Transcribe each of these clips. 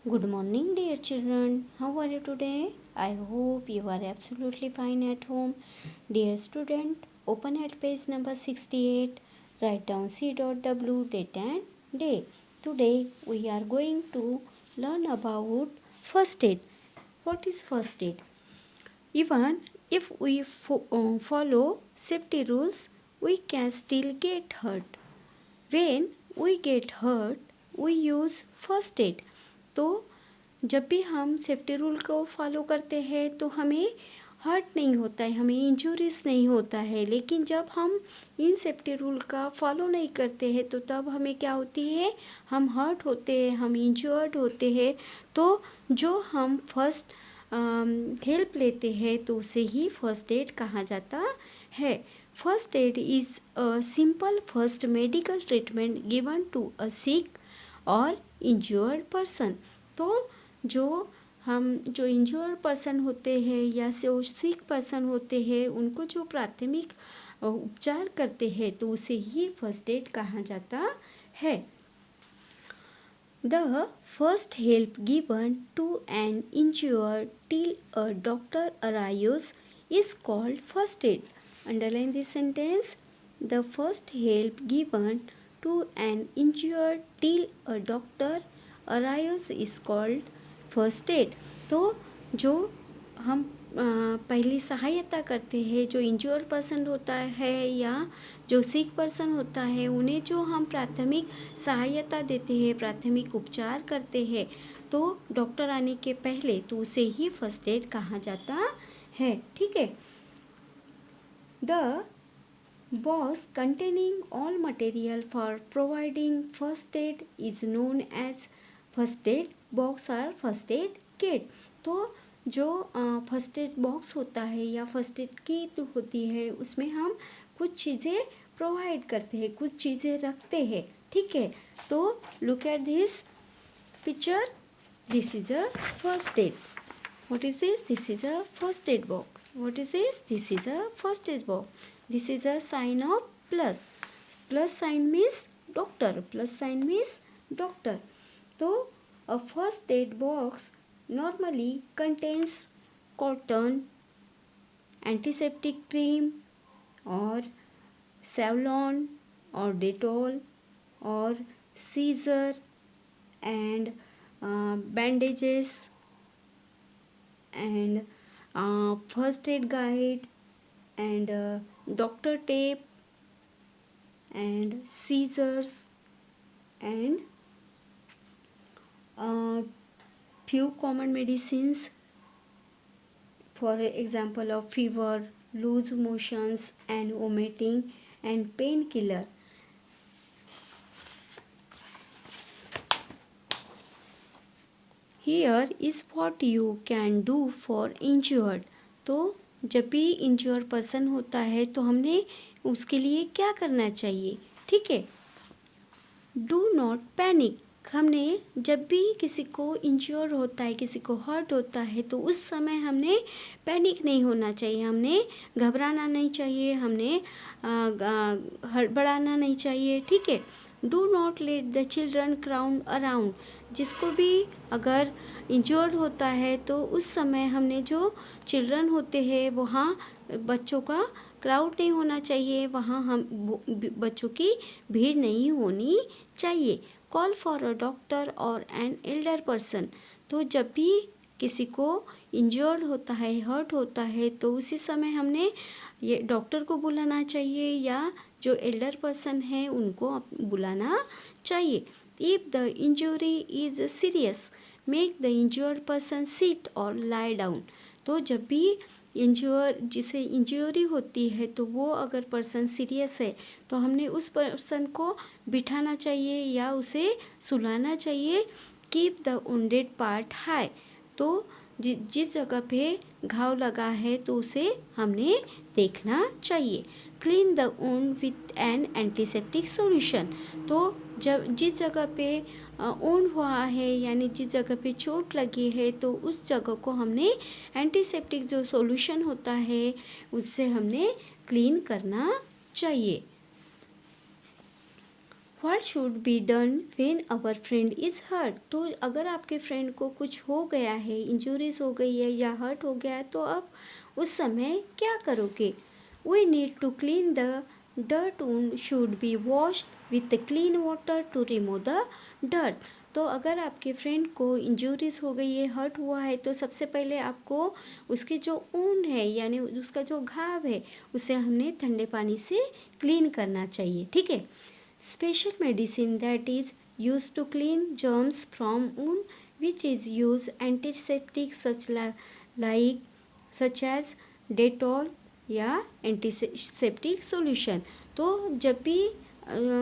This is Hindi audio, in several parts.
Good morning, dear children. How are you today? I hope you are absolutely fine at home. Dear student, open at page number 68. Write down C.W. date and day. Today we are going to learn about first aid. What is first aid? Even if we follow safety rules, we can still get hurt. When we get hurt, we use first aid. तो जब भी हम सेफ्टी रूल को फॉलो करते हैं तो हमें हर्ट नहीं होता है, हमें इंजरीज नहीं होता है। लेकिन जब हम इन सेफ्टी रूल का फॉलो नहीं करते हैं तो तब हमें क्या होती है, हम हर्ट होते हैं, हम इंजर्ड होते हैं। तो जो हम फर्स्ट हेल्प लेते हैं तो उसे ही फर्स्ट एड कहा जाता है। First aid is a simple first medical treatment given to a sick और इंजर्ड पर्सन। तो जो इंजर्ड पर्सन होते हैं या जो सिक पर्सन होते हैं उनको जो प्राथमिक उपचार करते हैं तो उसे ही फर्स्ट एड कहा जाता है। The first help given to an injured till a doctor arrives is called first aid. Underline this sentence. The first help given to an injured till a doctor arrives is called first aid. तो जो हम पहली सहायता करते हैं, जो इंजर्ड पर्सन होता है या जो सिक पर्सन होता है, उन्हें जो हम प्राथमिक सहायता देते हैं, प्राथमिक उपचार करते हैं, तो डॉक्टर आने के पहले तो उसे ही फर्स्ट एड कहा जाता है। ठीक है। The box containing all material for providing first aid is known as first aid box और फर्स्ट एड किट। तो जो फर्स्ट एड बॉक्स होता है या फर्स्ट एड किट होती है उसमें हम कुछ चीज़ें प्रोवाइड करते हैं, कुछ चीज़ें रखते हैं। ठीक है। तो look at this picture. This is a first aid. What is this? This is a first aid box. What is this? This is a first aid box. This is a sign of plus. Plus sign means doctor, plus sign means doctor. तो a first aid box normally contains cotton, antiseptic cream or Savlon or Dettol or scissor and bandages and first aid guide and doctor tape and scissors and few common medicines, for example of fever, loose motions and vomiting and painkiller. Here is what you can do for injured. तो जब भी इंजर्ड पर्सन होता है तो हमने उसके लिए क्या करना चाहिए? ठीक है। Do not panic. हमने जब भी किसी को इंज्योर होता है, किसी को हर्ट होता है तो उस समय हमने पैनिक नहीं होना चाहिए, हमने घबराना नहीं चाहिए, हमने हड़बड़ाना नहीं चाहिए। ठीक है। Do not let the children crowd around. जिसको भी अगर इंज्योर्ड होता है तो उस समय हमने जो चिल्ड्रन होते हैं वहाँ बच्चों का क्राउड नहीं होना चाहिए, वहाँ हम बच्चों की भीड़ नहीं होनी चाहिए। कॉल फॉर अ डॉक्टर और एन एल्डर पर्सन। तो जब भी किसी को इंजर्ड होता है, हर्ट होता है तो उसी समय हमने ये डॉक्टर को बुलाना चाहिए या जो एल्डर पर्सन है उनको बुलाना चाहिए। If the injury is serious make the injured person sit और लाई डाउन। तो जब भी जिसे इंजरी होती है तो वो अगर पर्सन सीरियस है तो हमने उस पर्सन को बिठाना चाहिए या उसे सुलाना चाहिए। Keep the wounded part high. तो जिस जगह पे घाव लगा है तो उसे हमने देखना चाहिए। Clean the wound with an antiseptic solution. तो जिस जगह पे वुंड हुआ है यानी जिस जगह पे चोट लगी है तो उस जगह को हमने एंटीसेप्टिक जो सॉल्यूशन होता है उससे हमने क्लीन करना चाहिए। What should be done when our friend is hurt. तो अगर आपके फ्रेंड को कुछ हो गया है, इंजरीज हो गई है या हर्ट हो गया है, तो आप उस समय क्या करोगे। We need to clean the dirt wound should be washed with clean water to remove the dirt। तो अगर आपके फ्रेंड को इंजरीज हो गई है, हर्ट हुआ है, तो सबसे पहले आपको उसकी जो ऊन है यानी उसका जो घाव है उसे हमने ठंडे पानी से क्लीन करना चाहिए, ठीक है। Special medicine that is use to clean germs from wound which is use antiseptic such as Dettol या एंटीसेप्टिक सॉल्यूशन। तो जब भी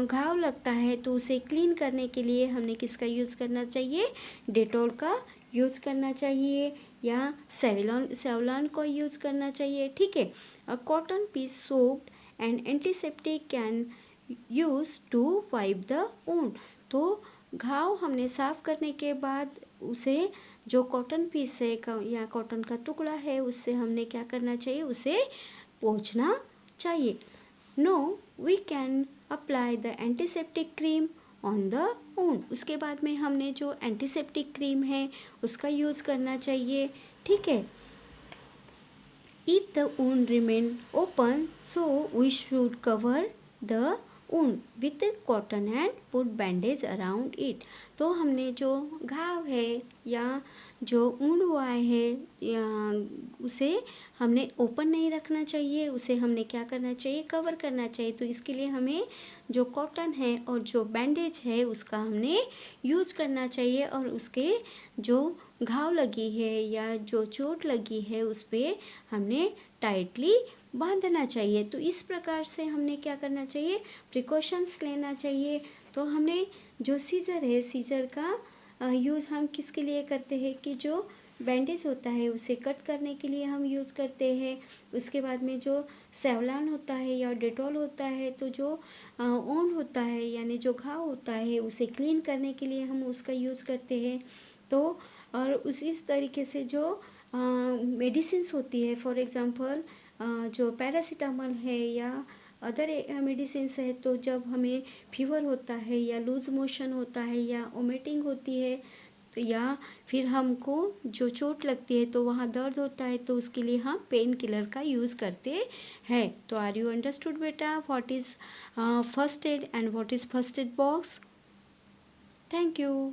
घाव लगता है तो उसे क्लीन करने के लिए हमने किसका यूज़ करना चाहिए, डेटॉल का यूज़ करना चाहिए या सेवलॉन का यूज़ करना चाहिए, ठीक है। A cotton piece soaped and antiseptic can use to wipe the wound. तो घाव हमने साफ करने के बाद उसे जो कॉटन पीस है या कॉटन का टुकड़ा है उससे हमने क्या करना चाहिए, उसे पोंछना चाहिए। Now we can apply the antiseptic cream on the wound. उसके बाद में हमने जो एंटीसेप्टिक क्रीम है उसका यूज़ करना चाहिए, ठीक है। If the wound remain open so we should cover the wound with cotton and put bandage around it. तो हमने जो घाव है या जो वुंड हुआ है या उसे हमने ओपन नहीं रखना चाहिए, उसे हमने क्या करना चाहिए, कवर करना चाहिए। तो इसके लिए हमें जो कॉटन है और जो बैंडेज है उसका हमने यूज़ करना चाहिए और उसके जो घाव लगी है या जो चोट लगी है उस पर हमने टाइटली बांधना चाहिए। तो इस प्रकार से हमने क्या करना चाहिए, प्रिकॉशंस लेना चाहिए। तो हमने जो सीज़र है, सीज़र का यूज़ हम किसके लिए करते हैं कि जो बैंडेज होता है उसे कट करने के लिए हम यूज़ करते हैं। उसके बाद में जो सेवलॉन होता है या डेटॉल होता है तो जो वुंड होता है यानी जो घाव होता है उसे क्लीन करने के लिए हम उसका यूज़ करते हैं। तो और उसी तरीके से जो मेडिसिन्स होती है, फॉर एग्ज़ाम्पल जो पैरासीटामोल है या अदर मेडिसिन्स है, तो जब हमें फीवर होता है या लूज मोशन होता है या वोमिटिंग होती है तो या फिर हमको जो चोट लगती है तो वहाँ दर्द होता है तो उसके लिए हम पेन किलर का यूज़ करते हैं। तो आर यू अंडरस्टूड बेटा what is first aid and what is first aid box. Thank you.